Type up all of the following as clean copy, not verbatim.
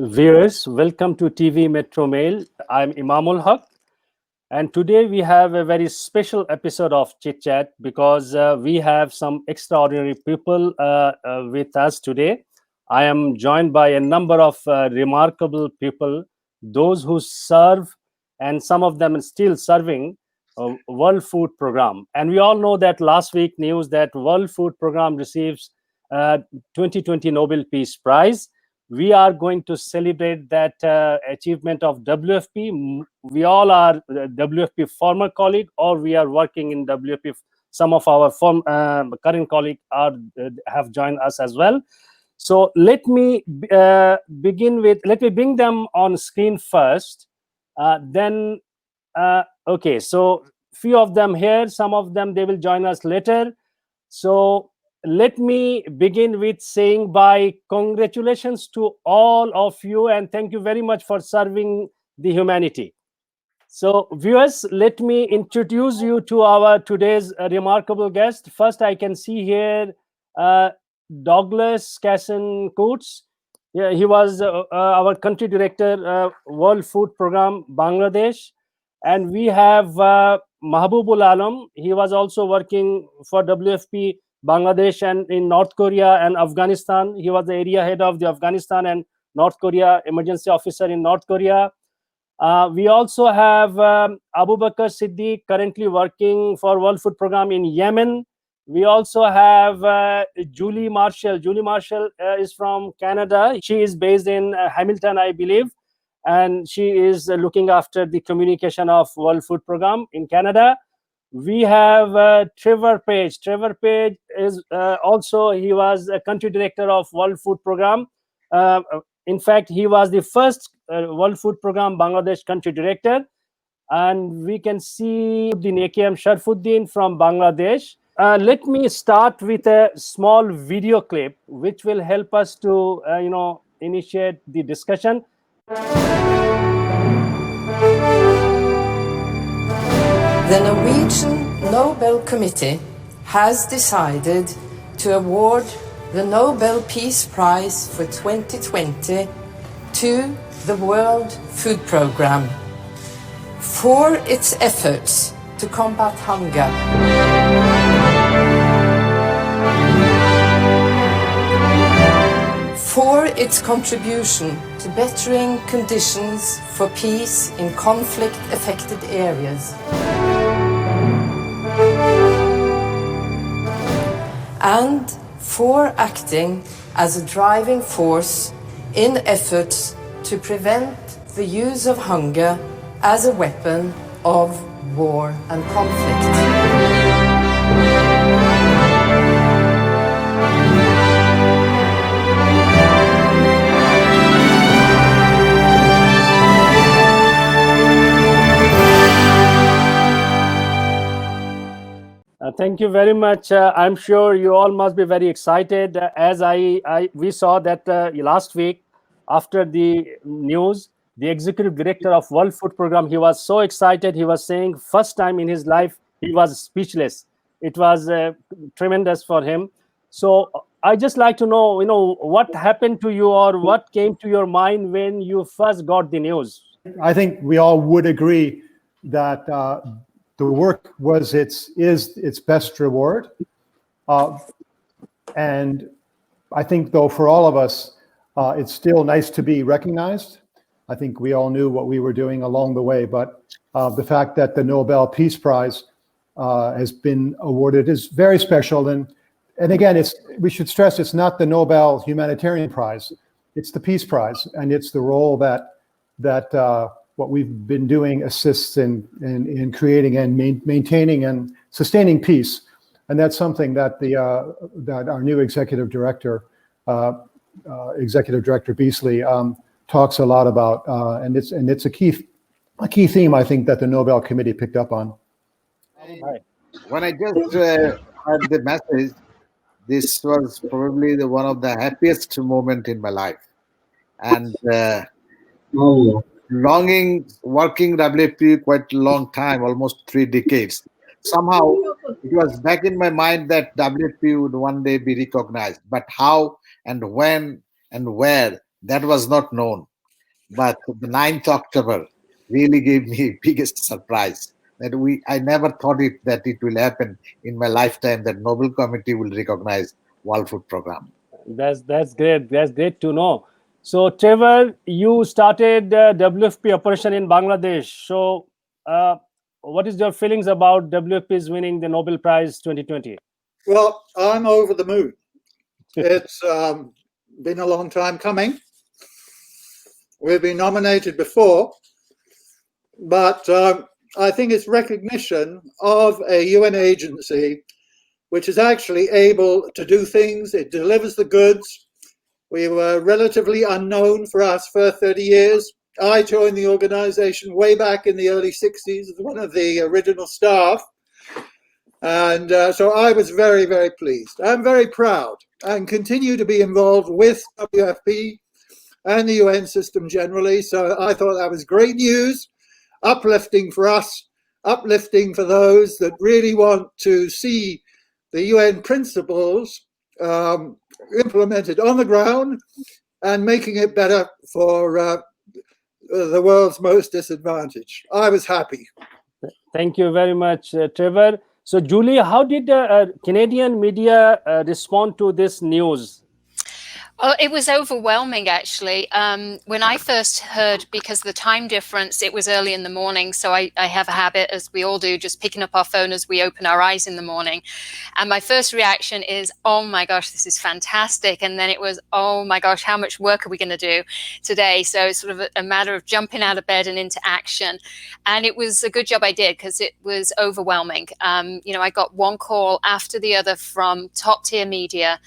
Viewers, welcome to TV Metro Mail. I'm Imamul Haq, and today we have a very special episode of Chit Chat because we have some extraordinary people with us today. I am joined by a number of remarkable people, those who serve, and some of them are still serving World Food Program. And we all know that last week news that World Food Program receives 2020 Nobel Peace Prize. We are going to celebrate that achievement of WFP. We all are WFP former colleague, or we are working in WFP. Some of our current colleagues have joined us as well. So let me let me bring them on screen first. Okay, so few of them here, some of them they will join us later. So let me begin with saying congratulations to all of you and thank you very much for serving the humanity. So viewers, let me introduce you to our today's remarkable guest. First, I can see here Douglas Casson Coates. Yeah, he was our country director, World Food Program, Bangladesh. And we have Mahbubul Alam. He was also working for WFP Bangladesh and in North Korea and Afghanistan. He was the area head of the Afghanistan and North Korea emergency officer in North Korea. We also have Abu Bakr Siddiq, currently working for World Food Program in Yemen. We also have Julie Marshall. Julie Marshall is from Canada. She is based in Hamilton, I believe, and she is looking after the communication of World Food Program in Canada. We have Trevor Page. Trevor Page is he was a country director of World Food Program. In fact, he was the first World Food Program Bangladesh country director. And we can see the AKM Sharfuddin from Bangladesh. Let me start with a small video clip, which will help us to, initiate the discussion. The Norwegian Nobel Committee has decided to award the Nobel Peace Prize for 2020 to the World Food Programme for its efforts to combat hunger. For its contribution to bettering conditions for peace in conflict-affected areas. And for acting as a driving force in efforts to prevent the use of hunger as a weapon of war and conflict. Thank you very much. I'm sure you all must be very excited. As we saw that last week, after the news, the executive director of World Food Program, he was so excited. He was saying, first time in his life, he was speechless. It was tremendous for him. So I just like to know, what happened to you or what came to your mind when you first got the news? I think we all would agree that the work is its best reward. And I think, though, for all of us, it's still nice to be recognized. I think we all knew what we were doing along the way, but the fact that the Nobel Peace Prize has been awarded is very special. And again, we should stress it's not the Nobel Humanitarian Prize, it's the Peace Prize, and it's the role that what we've been doing assists in creating and maintaining and sustaining peace, and that's something that that our new executive director Beasley talks a lot about, and it's a key theme I think that the Nobel Committee picked up on. When I just heard the message, this was probably one of the happiest moment in my life, and. Working WFP quite a long time, almost 3 decades. Somehow it was back in my mind that WFP would one day be recognized, but how and when and where, That was not known. But the 9th October really gave me biggest surprise that I never thought that it will happen in my lifetime that Nobel Committee will recognize World Food Program. That's great. That's great to know. So, Trevor, you started WFP operation in Bangladesh. So, what is your feelings about WFP's winning the Nobel Prize 2020? Well, I'm over the moon. It's been a long time coming. We've been nominated before, but I think it's recognition of a UN agency which is actually able to do things. It delivers the goods. We were relatively unknown for us for 30 years. I joined the organization way back in the early 60s as one of the original staff. And so I was very, very pleased. I'm very proud and continue to be involved with WFP and the UN system generally. So I thought that was great news, uplifting for us, uplifting for those that really want to see the UN principles implemented on the ground and making it better for the world's most disadvantaged. I was happy. Thank you very much, Trevor. So, Julie, how did Canadian media respond to this news? Well, it was overwhelming, actually. When I first heard, because of the time difference, it was early in the morning. So I have a habit, as we all do, just picking up our phone as we open our eyes in the morning. And my first reaction is, oh my gosh, this is fantastic. And then it was, oh my gosh, how much work are we going to do today? So it's sort of a matter of jumping out of bed and into action. And it was a good job I did, because it was overwhelming. I got one call after the other from top tier media.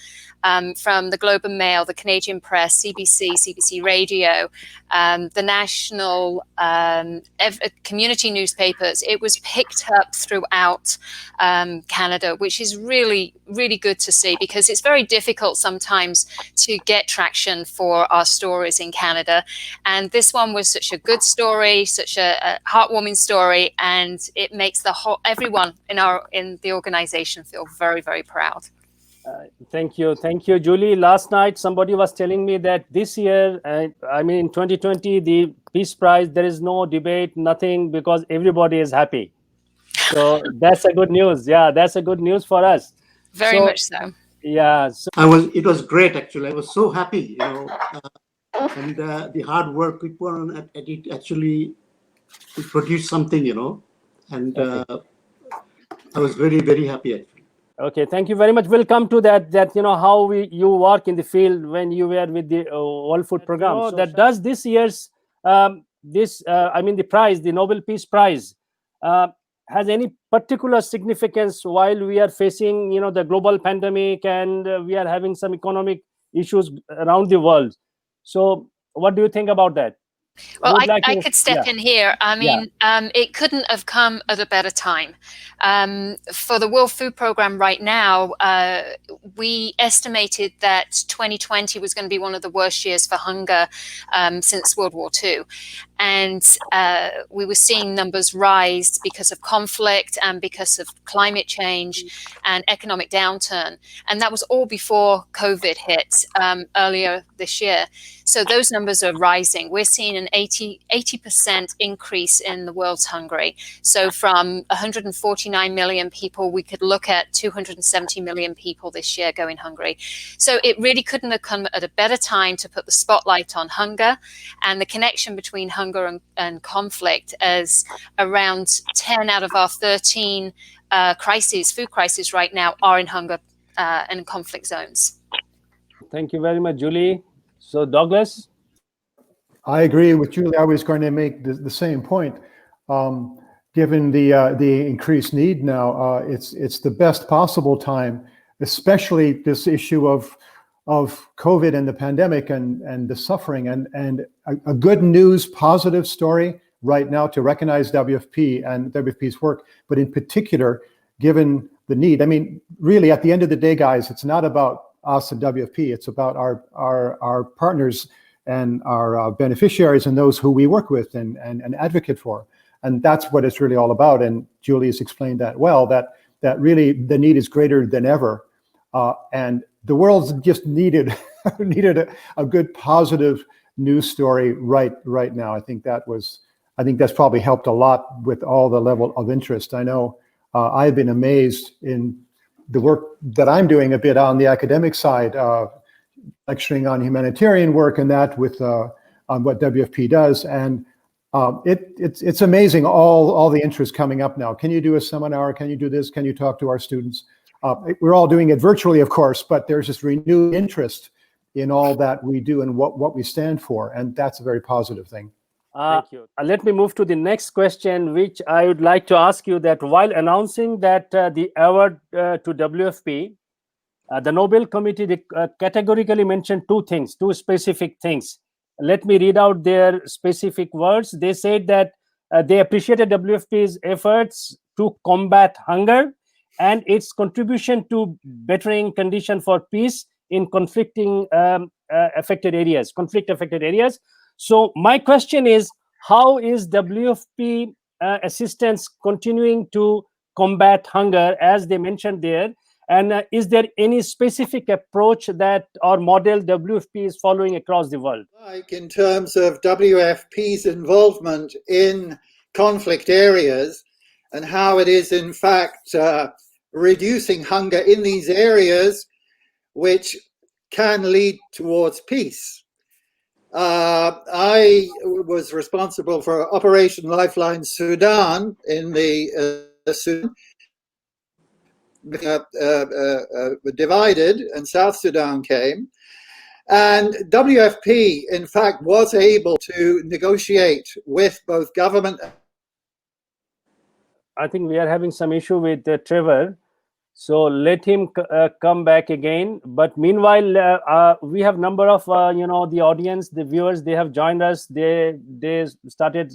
From the Globe and Mail, the Canadian Press, CBC Radio, the national community newspapers. It was picked up throughout Canada, which is really, really good to see, because it's very difficult sometimes to get traction for our stories in Canada. And this one was such a good story, such a heartwarming story, and it makes everyone in the organization feel very, very proud. Thank you, Julie. Last night, somebody was telling me that this year, in 2020, the Peace Prize, there is no debate, nothing, because everybody is happy. So that's a good news. Yeah, that's a good news for us. Very much so. Yeah. It was great, actually. I was so happy, and the hard work we put on at it actually produced something, and I was very, very happy, actually. Okay, thank you very much. We'll come to that how you work in the field when you were with the World Food Program. So that does this year's the prize, the Nobel Peace Prize, has any particular significance while we are facing the global pandemic and we are having some economic issues around the world. So what do you think about that? Well, I could step in here. It couldn't have come at a better time. For the World Food Program right now, we estimated that 2020 was going to be one of the worst years for hunger since World War II. And we were seeing numbers rise because of conflict and because of climate change and economic downturn. And that was all before COVID hit earlier this year. So those numbers are rising. We're seeing an 80% increase in the world's hungry. So from 149 million people, we could look at 270 million people this year going hungry. So it really couldn't have come at a better time to put the spotlight on hunger and the connection between hunger and conflict, as around 10 out of our 13 food crises right now are in hunger and conflict zones. Thank you very much, Julie. So, Douglas? I agree with Julie. I was going to make the same point. Given the increased need now, it's the best possible time, especially this issue of COVID and the pandemic and the suffering, and a good news, positive story right now to recognize WFP and WFP's work, but in particular, given the need. I mean, really, at the end of the day, guys, it's not about us and WFP. It's about our partners and our beneficiaries and those who we work with and advocate for. And that's what it's really all about. And Julie has explained that well, that really the need is greater than ever. And the world's just needed needed a good positive news story right now. I think that's probably helped a lot with all the level of interest. I know I've been amazed in the work that I'm doing a bit on the academic side, lecturing on humanitarian work and that with on what WFP does, and it's amazing all the interest coming up now. Can you do a seminar? Can you do this? Can you talk to our students? We're all doing it virtually, of course, but there's this renewed interest in all that we do and what we stand for, and that's a very positive thing. Thank you. Let me move to the next question, which I would like to ask you that while announcing that the award to WFP, the Nobel Committee categorically mentioned two specific things. Let me read out their specific words. They said that they appreciated WFP's efforts to combat hunger and its contribution to bettering condition for peace in conflict affected areas. So my question is, how is WFP assistance continuing to combat hunger, as they mentioned there? And is there any specific approach that or model WFP is following across the world? Like in terms of WFP's involvement in conflict areas and how it is in fact reducing hunger in these areas, which can lead towards peace. I was responsible for Operation Lifeline Sudan in the Sudan. Divided and South Sudan came, and WFP in fact was able to negotiate with both government. I think we are having some issue with Trevor, so let him come back again. But meanwhile, we have number of the audience, the viewers, they have joined us. They started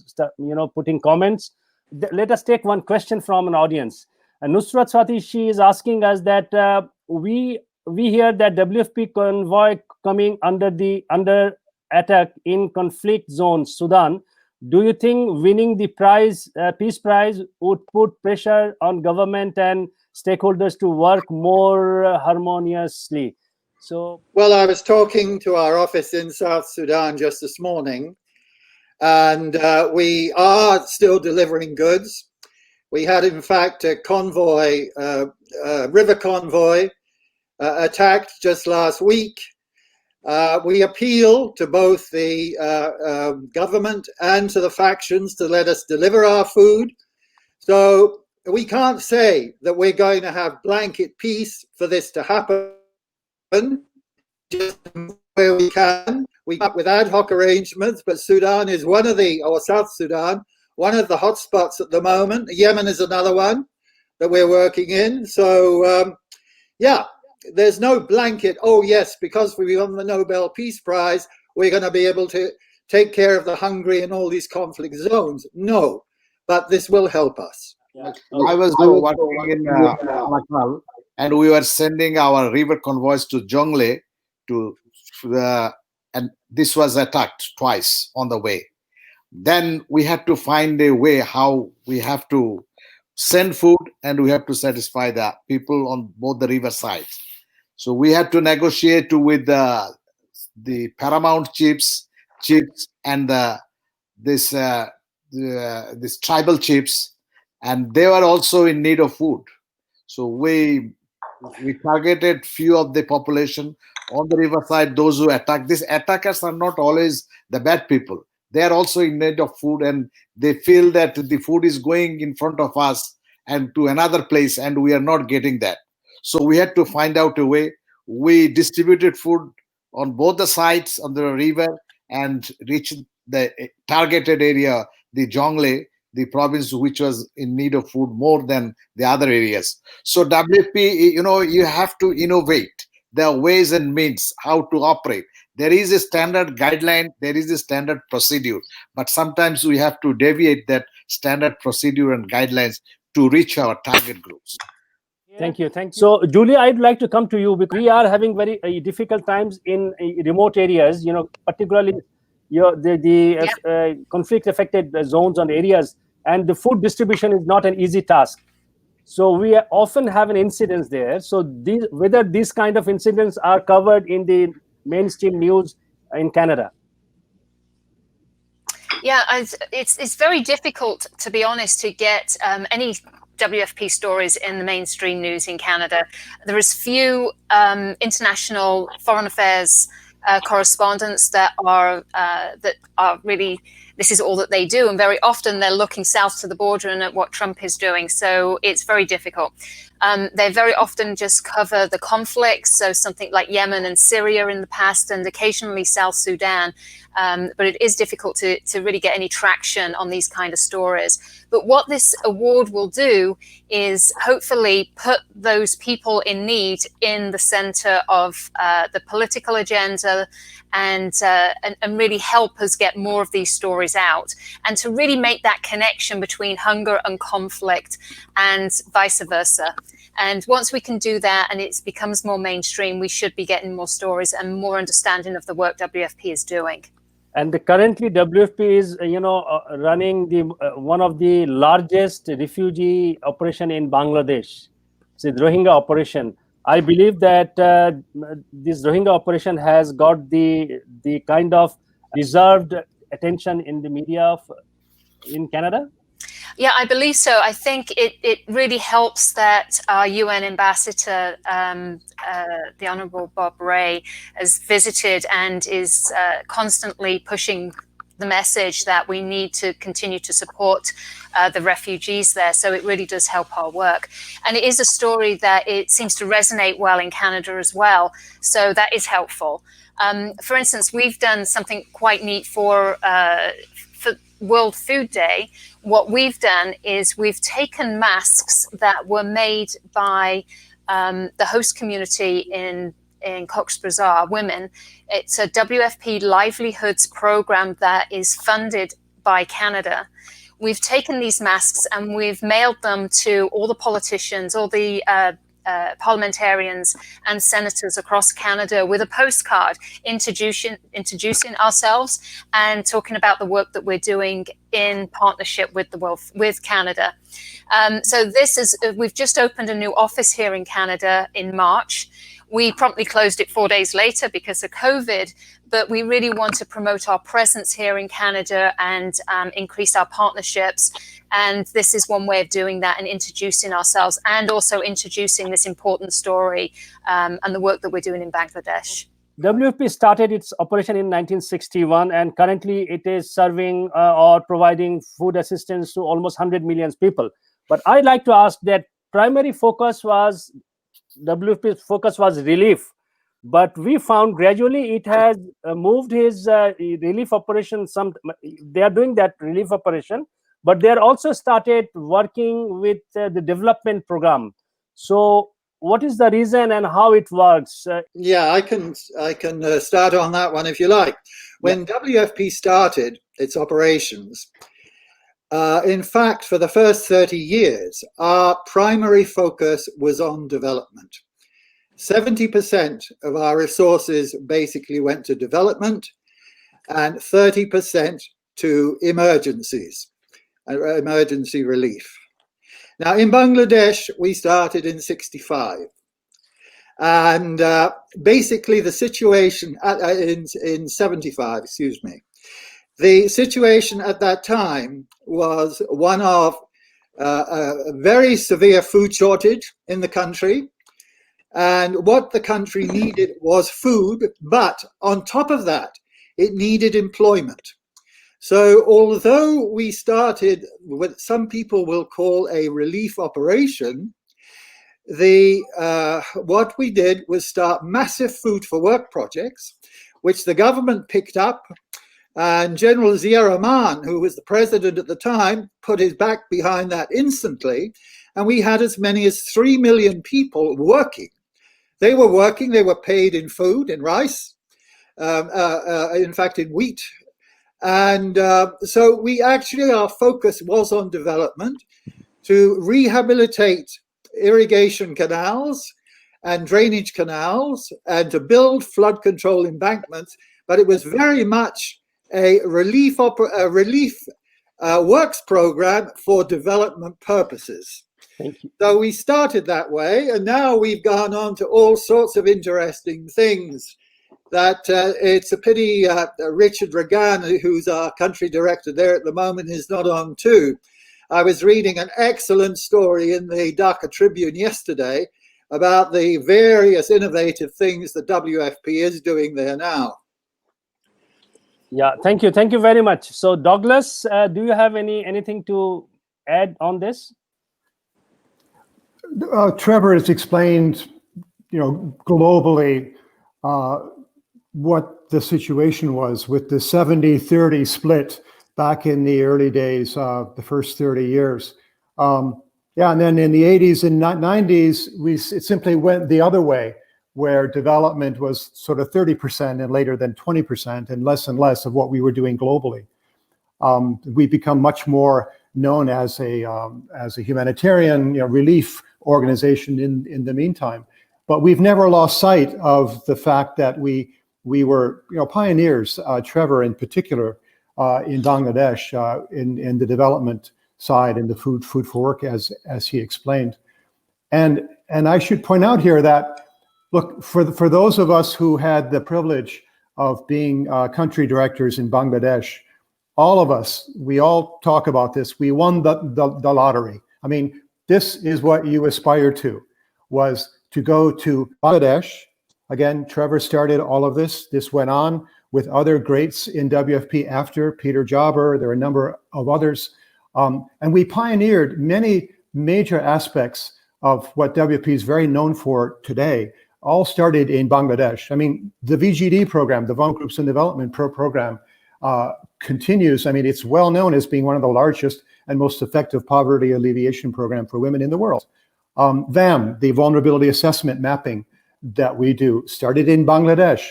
putting comments. Let us take one question from an audience. And Nusrat Swati, she is asking us that we hear that WFP convoy coming under attack in conflict zones, Sudan. Do you think winning the Peace Prize would put pressure on government and stakeholders to work more harmoniously? So, well, I was talking to our office in South Sudan just this morning, and we are still delivering goods. We had, in fact, a convoy, river convoy, attacked just last week. We appeal to both the government and to the factions to let us deliver our food. So we can't say that we're going to have blanket peace for this to happen. Just where we can, we come up with ad hoc arrangements, but Sudan is one of or South Sudan, one of the hotspots at the moment. Yemen is another one that we're working in. So, yeah, there's no blanket, oh yes, because we won the Nobel Peace Prize, we're going to be able to take care of the hungry in all these conflict zones. No, but this will help us. yeah. I was working in Malakal, and we were sending our river convoys to Jongle and this was attacked twice on the way. Then we had to find a way how we have to send food and we have to satisfy the people on both the river sides. So we had to negotiate with the paramount chiefs and this tribal chiefs, and they were also in need of food. So we targeted few of the population on the riverside, those who attack. These attackers are not always the bad people. They are also in need of food, and they feel that the food is going in front of us and to another place, and we are not getting that. So we had to find out a way. We distributed food on both the sides of the river and reached the targeted area, the Jongle, the province which was in need of food more than the other areas. So WFP, you have to innovate. There are ways and means how to operate. There is a standard guideline, there is a standard procedure, but sometimes we have to deviate that standard procedure and guidelines to reach our target groups. Thank you. So, Julie, I'd like to come to you because we are having very difficult times in remote areas, particularly the conflict-affected zones and areas, and the food distribution is not an easy task. So we often have an incidence there. So whether these kind of incidents are covered in the mainstream news in Canada? Yeah, it's very difficult, to be honest, to get any WFP stories in the mainstream news in Canada. There is few international foreign affairs correspondents that are really, this is all that they do, and very often they're looking south to the border and at what Trump is doing. So it's very difficult. They very often just cover the conflicts, so something like Yemen and Syria in the past, and occasionally South Sudan. But it is difficult to really get any traction on these kind of stories. But what this award will do is hopefully put those people in need in the center of the political agenda, and really help us get more of these stories out, and to really make that connection between hunger and conflict and vice versa. And once we can do that and it becomes more mainstream, we should be getting more stories and more understanding of the work WFP is doing. And currently WFP is, running the one of the largest refugee operation in Bangladesh. It's the Rohingya operation. I believe that this Rohingya operation has got the kind of deserved attention in the media in Canada. Yeah, I believe so. I think it really helps that our UN ambassador, the Honourable Bob Rae, has visited and is constantly pushing the message that we need to continue to support the refugees there. So it really does help our work. And it is a story that it seems to resonate well in Canada as well. So that is helpful. For instance, we've done something quite neat for World Food Day. What we've done is we've taken masks that were made by the host community in Cox's Bazar, women. It's a WFP livelihoods program that is funded by Canada. We've taken these masks and we've mailed them to all the politicians, all the parliamentarians and senators across Canada with a postcard introducing ourselves and talking about the work that we're doing in partnership with with Canada. So this is, we've just opened a new office here in Canada in March. We promptly closed it 4 days later because of COVID, but we really want to promote our presence here in Canada and increase our partnerships. And this is one way of doing that and introducing ourselves and also introducing this important story and the work that we're doing in Bangladesh. WFP started its operation in 1961, and currently it is serving or providing food assistance to almost 100 million people. But I'd like to ask that WFP's focus was relief. But we found gradually it has moved his relief operation. They are doing that relief operation, but they are also started working with the development program. So what is the reason and how it works? Yeah, I can start on that one if you like. When WFP started its operations, in fact, for the first 30 years, our primary focus was on development. 70% of our resources basically went to development and 30% to emergencies, emergency relief. Now, in Bangladesh, we started in 65. And basically the situation in 75, excuse me, the situation at that time was one of a very severe food shortage in the country. And what the country needed was food, but on top of that, it needed employment. So although we started what some people will call a relief operation, what we did was start massive food for work projects, which the government picked up, and General Zia Rahman, who was the president at the time, put his back behind that instantly, and we had as many as 3 million people working. They were working, they were paid in food, in rice, in fact in wheat. And so we actually, our focus was on development, to rehabilitate irrigation canals and drainage canals and to build flood control embankments, but it was very much a relief works program for development purposes. Thank you. So we started that way, and now we've gone on to all sorts of interesting things. that it's a pity Richard Regan, who's our country director there at the moment, is not on too. I was reading an excellent story in the Dhaka Tribune yesterday about the various innovative things the WFP is doing there now. Yeah, thank you very much. So Douglas, do you have anything to add on this? Trevor has explained, globally what the situation was with the 70-30 split back in the early days, the first 30 years. Yeah, and then in the 80s and 90s, it simply went the other way, where development was sort of 30% and later then 20% and less of what we were doing globally. We've become much more known as a humanitarian relief organization in the meantime. But we've never lost sight of the fact that we were pioneers, Trevor in particular, in Bangladesh, in the development side, in the food for work, as he explained. And I should point out here that, look, for those of us who had the privilege of being country directors in Bangladesh, all of us, we all talk about this. We won the lottery. I mean, this is what you aspire to, was to go to Bangladesh. Again, Trevor started all of this. This went on with other greats in WFP after Peter Jobber. There are a number of others. And we pioneered many major aspects of what WFP is very known for today, all started in Bangladesh. I mean, the VGD program, the Vulnerable Groups in Development program, continues. I mean, it's well known as being one of the largest and most effective poverty alleviation program for women in the world. VAM, the vulnerability assessment mapping that we do, started in Bangladesh.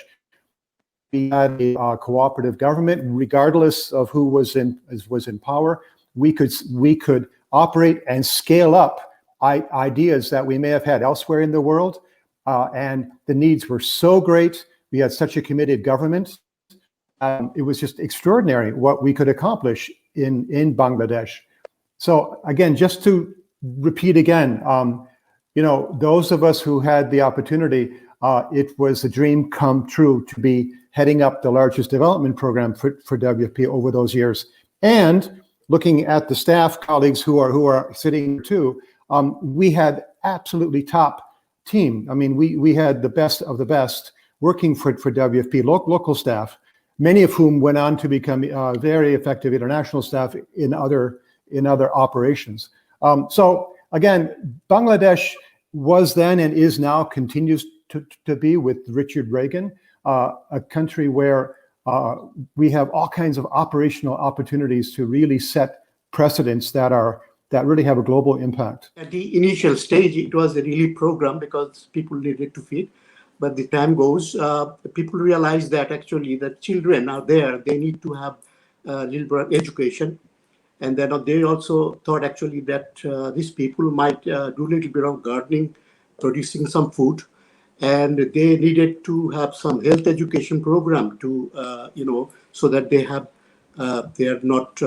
We had a cooperative government, regardless of who was in power. We could operate and scale up ideas that we may have had elsewhere in the world, and the needs were so great. We had such a committed government. It was just extraordinary what we could accomplish in Bangladesh. So again, just to repeat again, those of us who had the opportunity, it was a dream come true to be heading up the largest development program for WFP over those years. And looking at the staff colleagues who are sitting here too, we had absolutely top team. I mean, we had the best of the best working for WFP, local staff, many of whom went on to become very effective international staff in other operations. So again, Bangladesh was then and is now, continues to be, with Richard Regan, a country where we have all kinds of operational opportunities to really set precedents that really have a global impact. At the initial stage, it was a relief program because people needed to feed. But the time goes, people realize that actually the children are there. They need to have a little bit of education. And then they also thought actually that these people might do a little bit of gardening, producing some food. And they needed to have some health education program to, so that they are not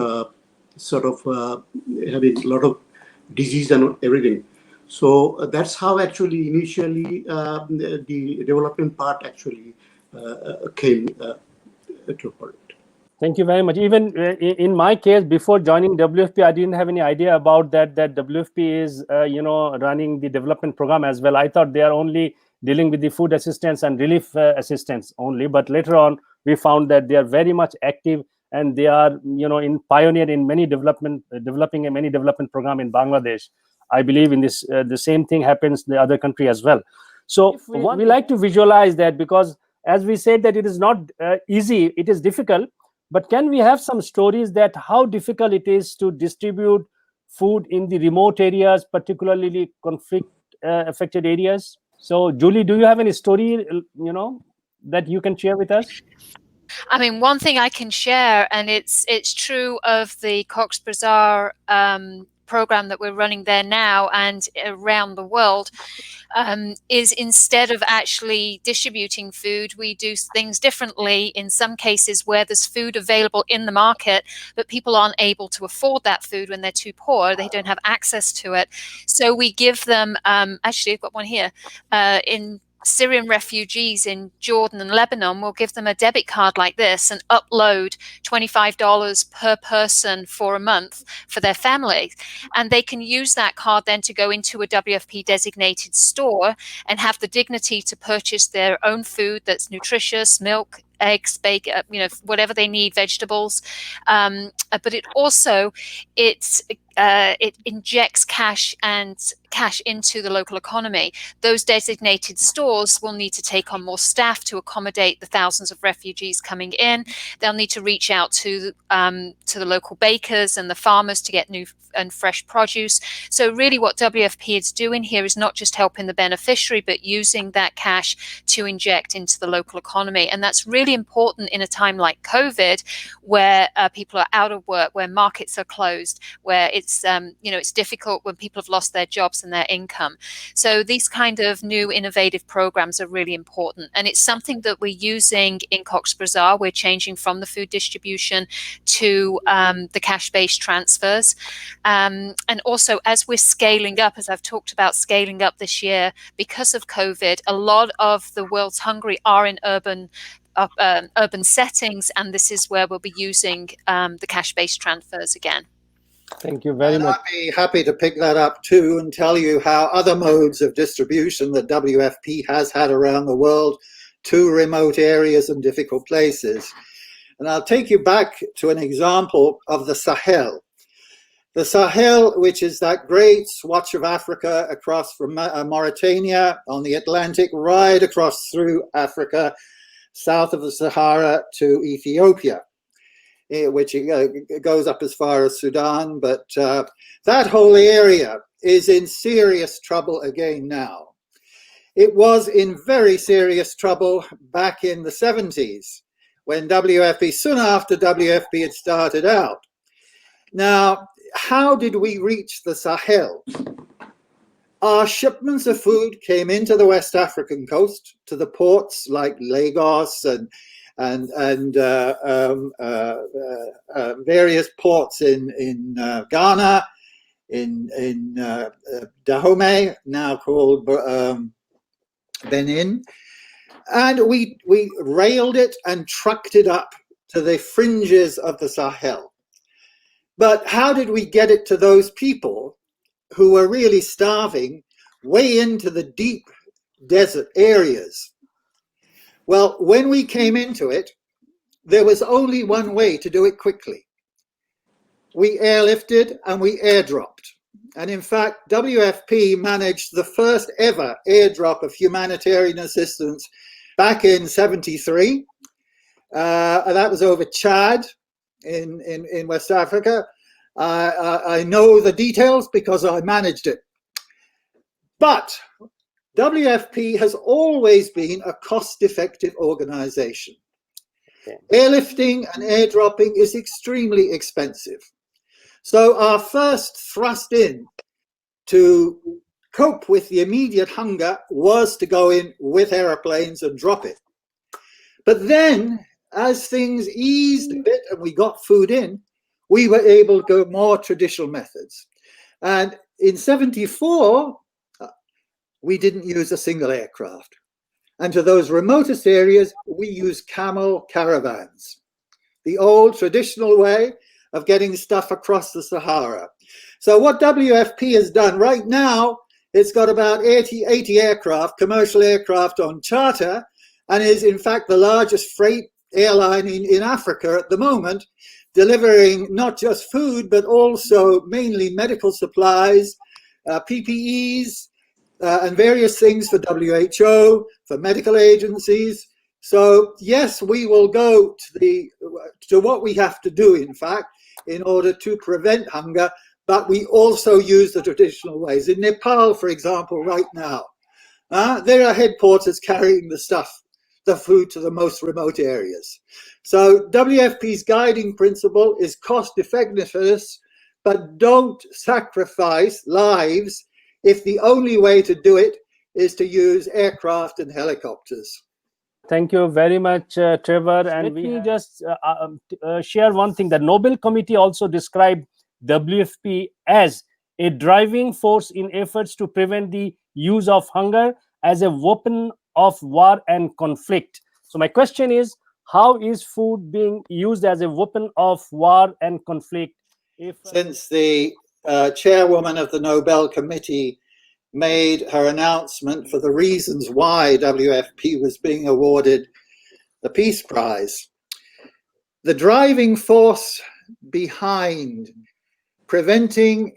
having a lot of disease and everything. So that's how actually initially the development part actually came to it. Thank you very much. Even in my case, before joining WFP, I didn't have any idea about that WFP is, running the development program as well. I thought they are only dealing with the food assistance and relief assistance only. But later on, we found that they are very much active, and they are, pioneer in many developing many development program in Bangladesh. I believe in this, the same thing happens in the other country as well. So we like to visualize that, because as we said that it is not easy, it is difficult. But can we have some stories that how difficult it is to distribute food in the remote areas, particularly conflict affected areas? So Julie, do you have any story, that you can share with us? I mean, one thing I can share, and it's true of the Cox's Bazar program that we're running there now and around the world, is instead of actually distributing food, we do things differently in some cases where there's food available in the market, but people aren't able to afford that food when they're too poor, they don't have access to it. So we give them, actually I've got one here, in Syrian refugees in Jordan and Lebanon will give them a debit card like this and upload $25 per person for a month for their family. And they can use that card then to go into a WFP designated store and have the dignity to purchase their own food that's nutritious, milk, eggs, bacon, whatever they need, vegetables. But it also, it injects cash into the local economy. Those designated stores will need to take on more staff to accommodate the thousands of refugees coming in. They'll need to reach out to the local bakers and the farmers to get new and fresh produce. So really what WFP is doing here is not just helping the beneficiary, but using that cash to inject into the local economy. And that's really important in a time like COVID, where people are out of work, where markets are closed, where it's difficult when people have lost their jobs and their income. So these kind of new innovative programs are really important. And it's something that we're using in Cox's Bazar. We're changing from the food distribution to the cash-based transfers. And also, as we're scaling up, as I've talked about scaling up this year, because of COVID, a lot of the world's hungry are in urban settings, and this is where we'll be using the cash-based transfers again. Thank you very much. I'd be happy to pick that up too and tell you how other modes of distribution that WFP has had around the world to remote areas and difficult places. And I'll take you back to an example of the Sahel. The Sahel, which is that great swatch of Africa across from Mauritania on the Atlantic, right across through Africa, south of the Sahara to Ethiopia, which goes up as far as Sudan. But that whole area is in serious trouble again now. It was in very serious trouble back in the 70s when WFP, soon after WFP had started out. Now, how did we reach the Sahel? Our shipments of food came into the West African coast to the ports like Lagos and various ports in Ghana, in Dahomey, now called Benin. And we railed it and trucked it up to the fringes of the Sahel. But how did we get it to those people who were really starving way into the deep desert areas? Well, when we came into it, there was only one way to do it quickly. We airlifted and we airdropped. And in fact, WFP managed the first ever airdrop of humanitarian assistance back in '73. That was over Chad in West Africa. I know the details because I managed it. But WFP has always been a cost-effective organization. Okay. Airlifting and airdropping is extremely expensive. So our first thrust in to cope with the immediate hunger was to go in with airplanes and drop it. But then, as things eased a bit and we got food in, we were able to go more traditional methods. And in '74, we didn't use a single aircraft. And to those remotest areas, we used camel caravans, the old traditional way of getting stuff across the Sahara. So what WFP has done right now, it's got about 80 aircraft, commercial aircraft on charter, and is in fact the largest freight airline in Africa at the moment, delivering not just food, but also mainly medical supplies, PPEs, and various things for WHO, for medical agencies. So yes, we will go to what we have to do, in fact, in order to prevent hunger, but we also use the traditional ways. In Nepal, for example, right now, there are headquarters carrying the food to the most remote areas. So WFP's guiding principle is cost effectiveness, but don't sacrifice lives if the only way to do it is to use aircraft and helicopters. Thank you very much, Trevor. And let me just share one thing. The Nobel Committee also described WFP as a driving force in efforts to prevent the use of hunger as a weapon of war and conflict. So my question is, how is food being used as a weapon of war and conflict? Since the chairwoman of the Nobel Committee made her announcement for the reasons why WFP was being awarded the Peace Prize, the driving force behind preventing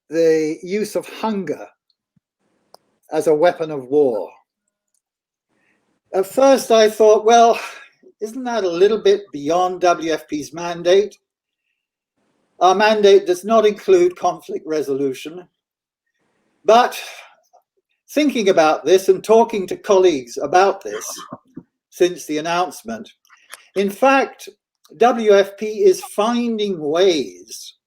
the use of hunger as a weapon of war. At first I thought, well, isn't that a little bit beyond WFP's mandate? Our mandate does not include conflict resolution. But thinking about this and talking to colleagues about this since the announcement, in fact, WFP is finding ways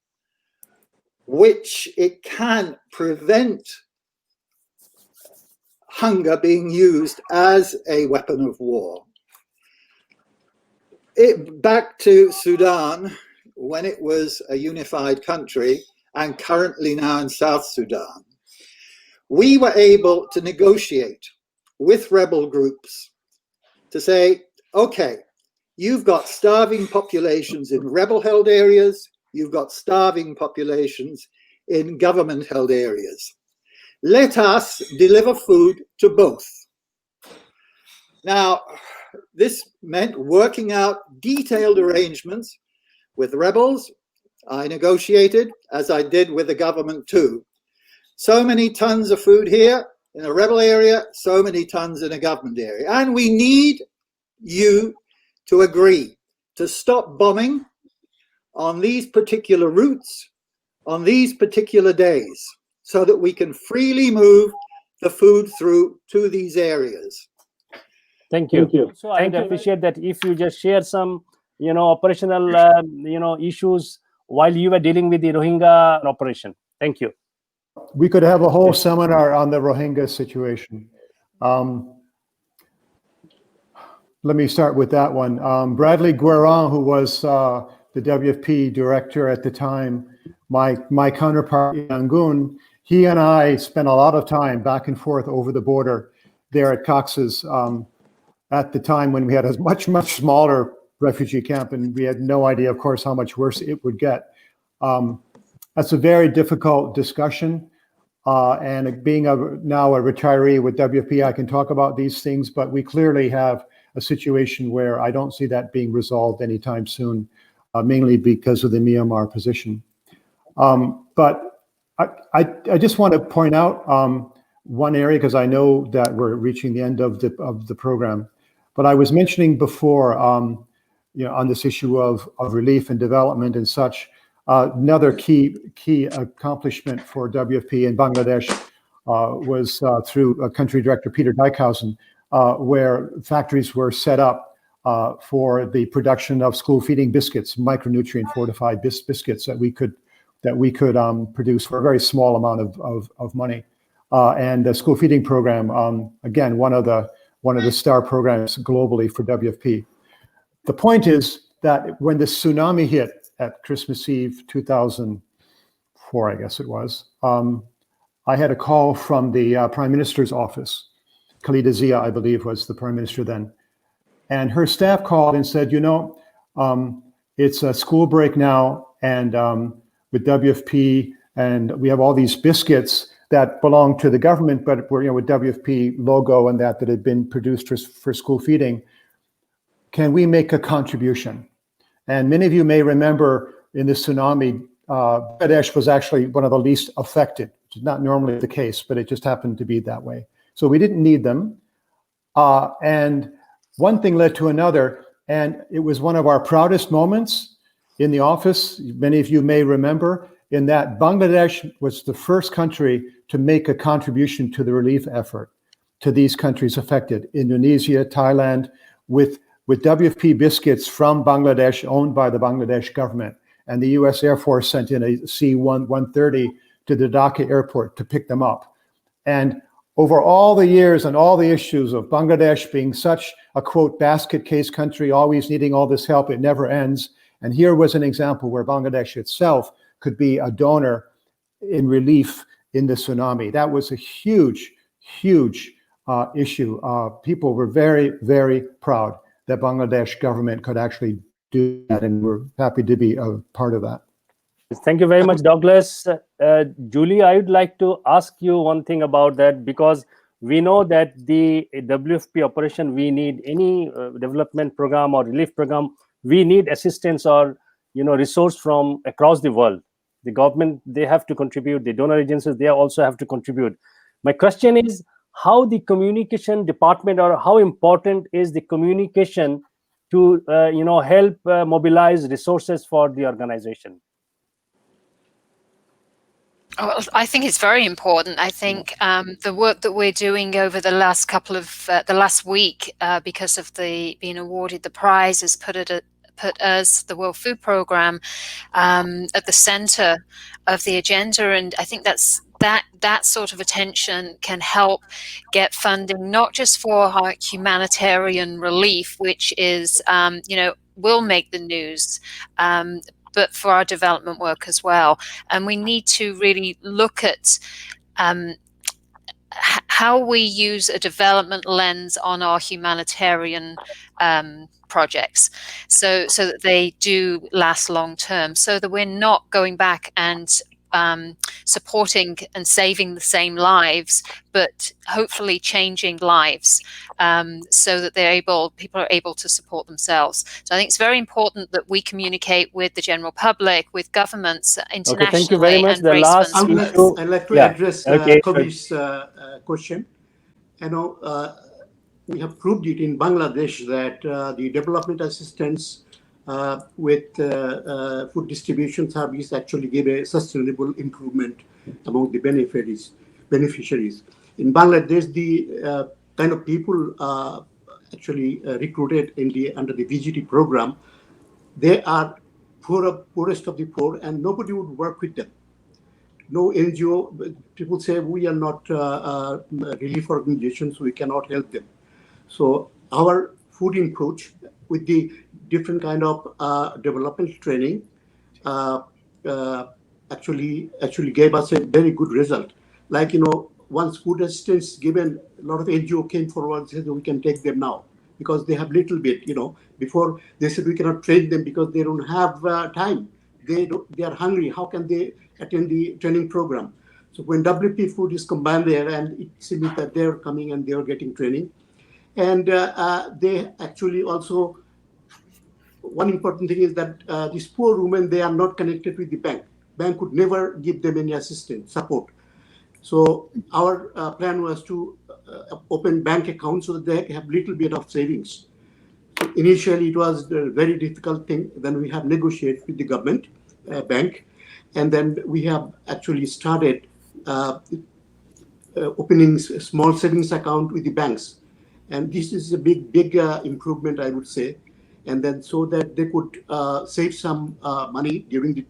which it can prevent hunger being used as a weapon of war. Back to Sudan, when it was a unified country, and currently now in South Sudan, we were able to negotiate with rebel groups to say, okay, you've got starving populations in rebel-held areas, you've got starving populations in government-held areas. Let us deliver food to both. Now, this meant working out detailed arrangements with rebels. I negotiated, as I did with the government too. So many tons of food here in a rebel area, so many tons in a government area. And we need you to agree to stop bombing on these particular routes, on these particular days, so that we can freely move the food through to these areas. Thank you. So I'd appreciate that if you just share some, operational, issues while you were dealing with the Rohingya operation. Thank you. We could have a whole seminar on the Rohingya situation. Let me start with that one. Bradley Guerin, who was the WFP director at the time, my counterpart in Yangon, he and I spent a lot of time back and forth over the border there at Cox's at the time when we had a much, much smaller refugee camp, and we had no idea, of course, how much worse it would get. That's a very difficult discussion. And being now a retiree with WFP, I can talk about these things, but we clearly have a situation where I don't see that being resolved anytime soon, mainly because of the Myanmar position. But I just want to point out one area, because I know that we're reaching the end of the program. But I was mentioning before, on this issue of relief and development and such, another key accomplishment for WFP in Bangladesh was through country director Peter Dijkhuizen, where factories were set up for the production of school feeding biscuits, micronutrient fortified biscuits that we could produce for a very small amount of money. And the school feeding program, again, one of the star programs globally for WFP. The point is that when the tsunami hit at Christmas Eve 2004, I guess it was, I had a call from the Prime Minister's office. Khalida Zia, I believe, was the Prime Minister then. And her staff called and said, it's a school break now, and with WFP, and we have all these biscuits that belong to the government, but were with WFP logo and that had been produced for school feeding. Can we make a contribution? And many of you may remember in the tsunami, Bangladesh was actually one of the least affected, which is not normally the case, but it just happened to be that way. So we didn't need them. And one thing led to another, and it was one of our proudest moments in the office. Many of you may remember, in that Bangladesh was the first country to make a contribution to the relief effort to these countries affected. Indonesia, Thailand, with WFP biscuits from Bangladesh, owned by the Bangladesh government. And the US Air Force sent in a C-130 to the Dhaka airport to pick them up. And over all the years and all the issues of Bangladesh being such a, quote, basket case country, always needing all this help, it never ends. And here was an example where Bangladesh itself could be a donor in relief in the tsunami. That was a huge, huge issue. People were very, very proud that Bangladesh government could actually do that, and we're happy to be a part of that. Thank you very much, Douglas. Julie, I would like to ask you one thing about that, because we know that the WFP operation, we need any development program or relief program, we need assistance or resource from across the world. The government, they have to contribute. The donor agencies, they also have to contribute. My question is, how the communication department, or how important is the communication to help mobilize resources for the organization? Well, I think it's very important. I think the work that we're doing over the last the last week, because of being awarded the prize, has put us, the World Food Programme, at the center of the agenda, and I think that sort of attention can help get funding, not just for our humanitarian relief, which is will make the news, but for our development work as well. And we need to really look at how we use a development lens on our humanitarian projects, so that they do last long term, so that we're not going back and supporting and saving the same lives, but hopefully changing lives, so that people are able to support themselves. So I think it's very important that we communicate with the general public, with governments internationally. Okay, thank you very much. And The last issue, I'd like to address Kobi's question. We have proved it in Bangladesh that the development assistance with food distribution service actually gave a sustainable improvement among the beneficiaries. In Bangladesh, the kind of people actually recruited under the VGT program, they are poorest of the poor, and nobody would work with them. No NGO, people say we are not relief organizations, we cannot help them. So our food approach with the different kind of development training actually gave us a very good result. Like, once food assistance given, a lot of NGO came forward and said we can take them now because they have little bit, Before they said we cannot train them because they don't have time. They are hungry. How can they attend the training program? So when WP Food is combined there, and it seems that they are coming and they are getting training. And they actually also, one important thing is that these poor women, they are not connected with the bank. Bank could never give them any assistance, support. So our plan was to open bank accounts so that they have little bit of savings. So initially, it was a very difficult thing. Then we have negotiated with the government bank, and then we have actually started opening small savings account with the banks. And this is a big improvement, I would say. And then so that they could save some money during the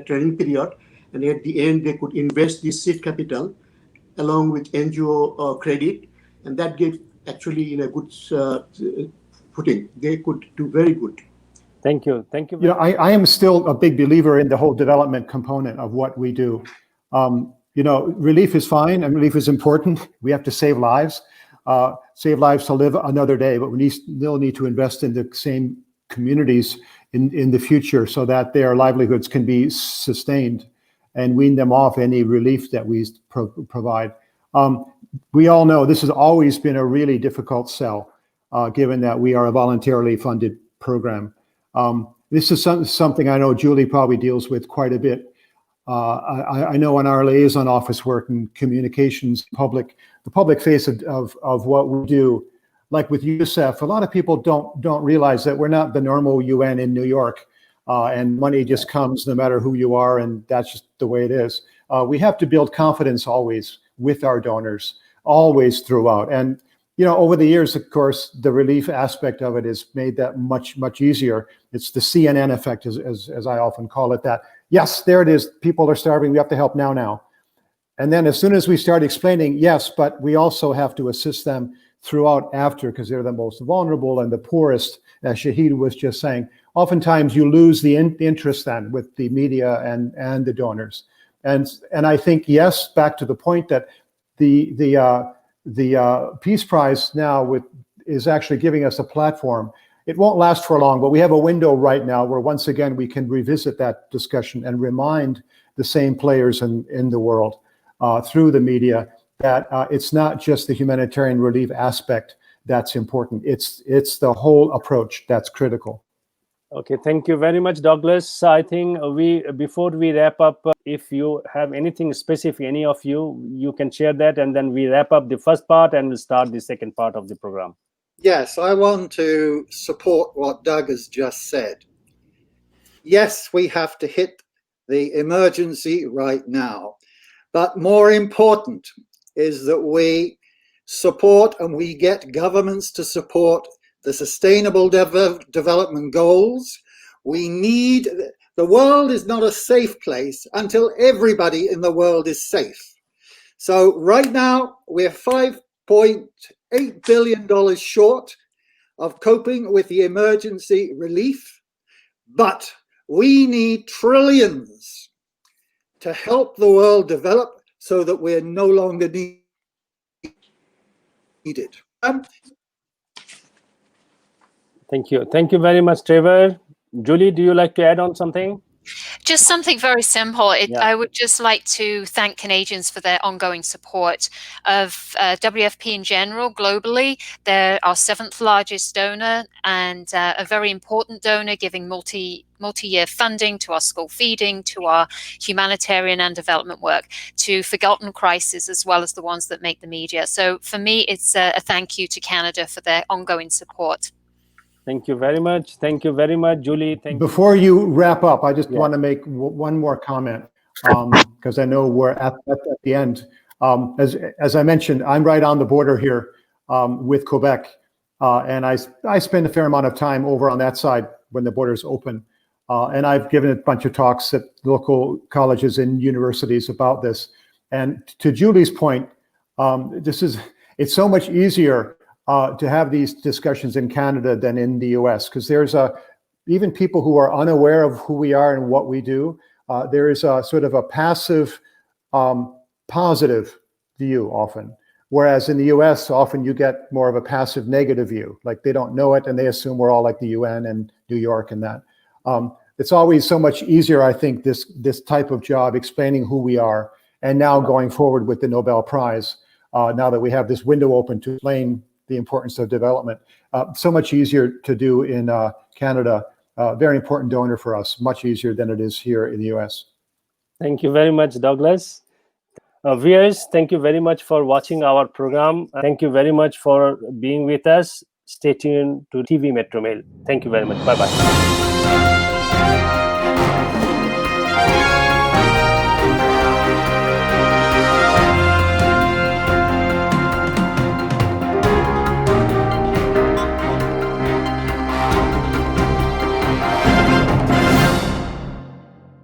training period. And at the end, they could invest this seed capital along with NGO credit. And that gave actually in a good footing. They could do very good. Thank you. Thank you. I am still a big believer in the whole development component of what we do. Relief is fine and relief is important. We have to save lives to live another day, but we still need to invest in the same communities in the future so that their livelihoods can be sustained and wean them off any relief that we provide. We all know this has always been a really difficult sell, given that we are a voluntarily funded program. This is something I know Julie probably deals with quite a bit. I know in our liaison office work and communications, the public face of what we do, like with UNICEF, a lot of people don't realize that we're not the normal UN in New York, and money just comes no matter who you are, and that's just the way it is. We have to build confidence always with our donors, always throughout. And over the years, of course, the relief aspect of it has made that much easier. It's the CNN effect, as I often call it, that, yes, there it is. People are starving. We have to help now. And then as soon as we start explaining, yes, but we also have to assist them throughout after, because they're the most vulnerable and the poorest, as Shahid was just saying, oftentimes you lose the interest then with the media and the donors. And I think, yes, back to the point that the the Peace Prize now is actually giving us a platform. It won't last for long, but we have a window right now where once again we can revisit that discussion and remind the same players in the world through the media that it's not just the humanitarian relief aspect that's important. It's the whole approach that's critical. Okay, thank you very much, Douglas. I think before we wrap up, if you have anything specific, any of you can share that, and then we wrap up the first part and we'll start the second part of the program. Yes, I want to support what Doug has just said. Yes, we have to hit the emergency right now, but more important is that we support and we get governments to support the Sustainable Development Goals. The world is not a safe place until everybody in the world is safe. So right now we're $5.8 billion short of coping with the emergency relief, but we need trillions to help the world develop so that we're no longer needed. Thank you. Thank you very much, Trevor. Julie, do you like to add on something? Just something very simple. Yeah. I would just like to thank Canadians for their ongoing support of WFP in general globally. They're our 7th largest donor and a very important donor, giving multi-year funding to our school feeding, to our humanitarian and development work, to forgotten crises as well as the ones that make the media. So for me, it's a thank you to Canada for their ongoing support. Thank you very much. Thank you very much, Julie. Before you wrap up, I just want to make one more comment because I know we're at the end. As I mentioned, I'm right on the border here with Quebec, and I spend a fair amount of time over on that side when the border is open. And I've given a bunch of talks at local colleges and universities about this. And to Julie's point, it's so much easier to have these discussions in Canada than in the US, because there's even people who are unaware of who we are and what we do. There is a sort of a passive, positive view often. Whereas in the US, often you get more of a passive negative view, like they don't know it and they assume we're all like the UN and New York and that. It's always so much easier, I think, this type of job, explaining who we are, and now going forward with the Nobel Prize, now that we have this window open to explain the importance of development. So much easier to do in Canada, very important donor for us, much easier than it is here in the US. Thank you very much, Douglas. Viewers, thank you very much for watching our program. Thank you very much for being with us. Stay tuned to TV Metro Mail. Thank you very much. Bye-bye.